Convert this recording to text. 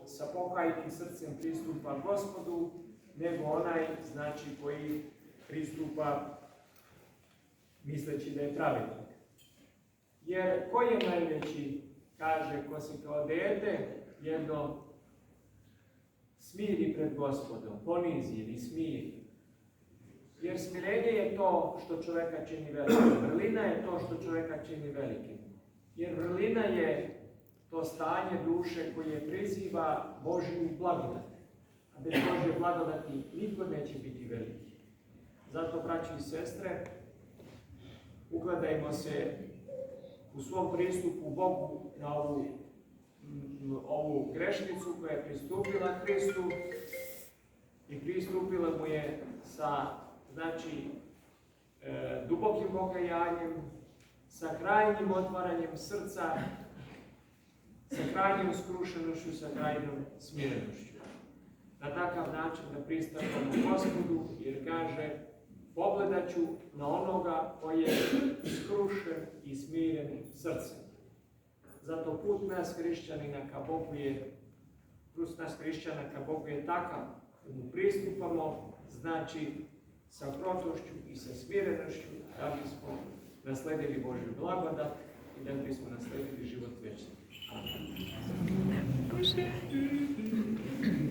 sa pokajnim srcem pristupa Gospodu, nego onaj, znači, koji pristupa misleći da je pravednik. Jer ko je najveći, kaže, ko se kao dete jedno smiri pred Gospodom, ponizi ili smiri. Jer smirenje je to što čoveka čini velikim. Vrlina je to što čoveka čini velikim. Jer vrlina je to stanje duše koje priziva Božju blagodat. A bez Božje blagodati niko neće biti veliki. Zato, braći i sestre, ugledajmo se u svom pristupu Bogu na ovu grešnicu koja je pristupila Hristu i pristupila mu je sa, znači, dubokim pokajanjem, sa krajnjim otvaranjem srca, sa krajnjom skrušenošću, sa krajnjom smirenošću. Na takav način da pristupamo Gospodu, jer kaže, pogledat ću na onoga koji je skrušen i smiren srcem. Zato put nas hrišćana ka Bogu je takav da mu pristupamo, znači sa krotošću i sa smirenošću, da bismo nasledili Božju blagodat i da bismo nasledili život večni. Amen.